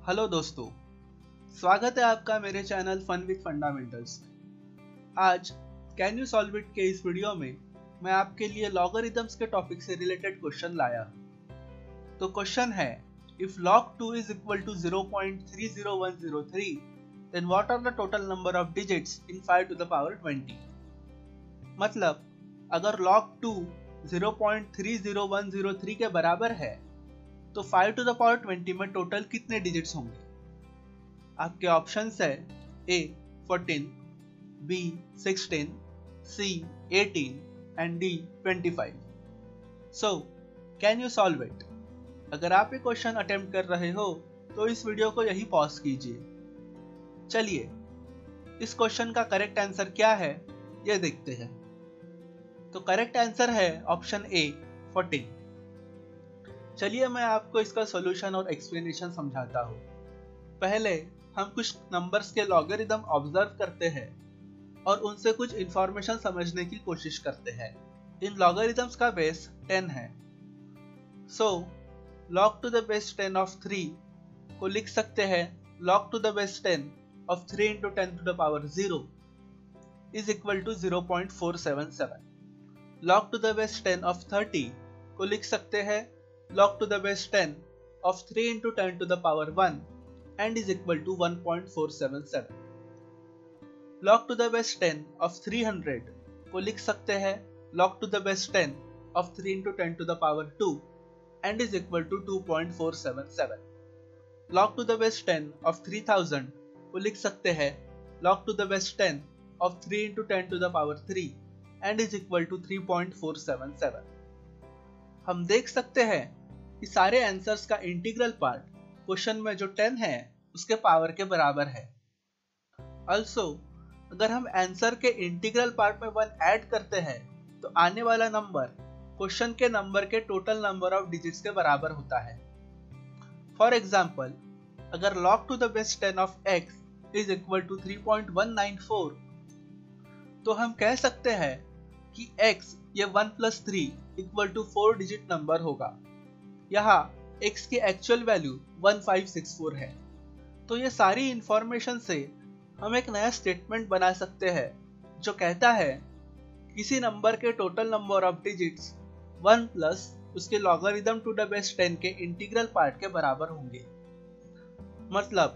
Hello दोस्तों, स्वागत है आपका मेरे चैनल फन विद फंडामेंटल्स में। आज कैन यू सॉल्व इट के इस वीडियो में मैं आपके लिए लॉगरिथम्स के टॉपिक से रिलेटेड क्वेश्चन लाया हूं। तो क्वेश्चन है, if log2 is equal to 0.30103 then what are the total number of digits in 5 to the power 20। मतलब अगर log2 0.30103 के बराबर है तो 5 to the power 20 में टोटल कितने डिजिट्स होंगे। आपके ऑप्शंस है A 14, B 16, C 18 and D 25। So can you solve it. अगर आप ये क्वेश्चन अटेम्प्ट कर रहे हो तो इस वीडियो को यही पॉज कीजिए। चलिए इस क्वेश्चन का करेक्ट आंसर क्या है ये देखते हैं। तो करेक्ट आंसर है ऑप्शन A 14। चलिए मैं आपको इसका सॉल्यूशन और एक्सप्लेनेशन समझाता हूँ। पहले हम कुछ नंबर्स के लॉगरिथम ऑब्जर्व करते हैं और उनसे कुछ इंफॉर्मेशन समझने की कोशिश करते हैं। इन लॉगरिथम्स का बेस 10 है। सो log to the base 10 of 3 को लिख सकते हैं log to the base 10 of 3 into 10 to the power 0 is equal to 0.477। log to the base 10 of 30 को लिख सकते हैं log to the base 10 of 3 into 10 to the power 1 and is equal to 1.477। log to the base 10 of 300 को लिख सकते हैं log to the base 10 of 3 into 10 to the power 2 and is equal to 2.477। log to the base 10 of 3000 को लिख सकते हैं log to the base 10 of 3 into 10 to the power 3 and is equal to 3.477। हम देख सकते हैं कि सारे आंसर्स का इंटीग्रल पार्ट क्वेश्चन में जो 10 है उसके पावर के बराबर है। also अगर हम आंसर के इंटीग्रल पार्ट में 1 ऐड करते हैं तो आने वाला नंबर क्वेश्चन के नंबर के टोटल नंबर ऑफ डिजिट्स के बराबर होता है। फॉर एग्जाम्पल अगर log to the base 10 of x is equal to 3.194 तो हम कह सकते हैं कि x ये 1 plus 3 equal to 4 digit number होगा। यहाँ x की एक्चुअल वैल्यू 1564 है। तो ये सारी इंफॉर्मेशन से हम एक नया स्टेटमेंट बना सकते हैं जो कहता है किसी नंबर के total number of digits 1 plus उसके लॉगरिथम टू द बेस 10 के इंटीग्रल पार्ट के बराबर होंगे। मतलब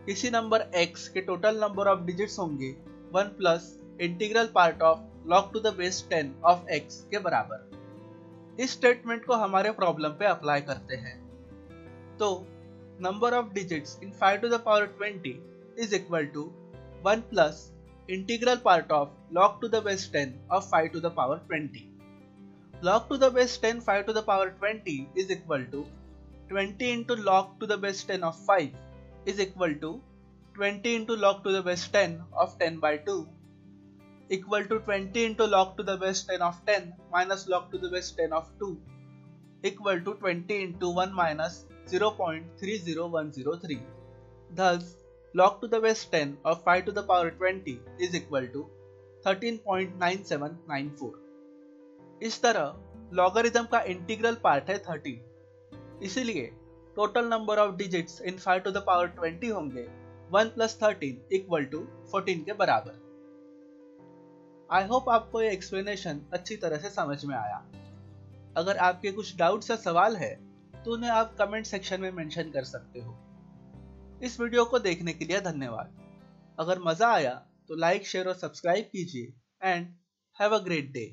किसी नंबर x के टोटल नंबर ऑफ डिजिट्स होंगे 1 plus integral part of log to the base 10 of x के बराबर। इस स्टेटमेंट को हमारे प्रॉब्लम पे अप्लाई करते हैं। तो number of digits in 5 to the power 20 is equal to 1 plus integral part of log to the base 10 of 5 to the power 20। log to the base 10 5 to the power 20 is equal to 20 into log to the base 10 of 5 is equal to 20 into log to the base 10 of 10 by 2 equal to 20 into log to the base 10 of 10 minus log to the base 10 of 2 equal to 20 into 1 minus 0.30103। Thus, log to the base 10 of 5 to the power 20 is equal to 13.9794। इस तरह logarithm का integral part है 13, इसीलिए total number of digits in 5 to the power 20 होंगे 1 plus 13 equal to 14 के बराबर। I hope आपको ये एक्सप्लेनेशन अच्छी तरह से समझ में आया। अगर आपके कुछ डाउट्स या सवाल है तो उन्हें आप कमेंट सेक्शन में मेंशन कर सकते हो। इस वीडियो को देखने के लिए धन्यवाद। अगर मजा आया तो लाइक, शेयर और सब्सक्राइब कीजिए and have a great day.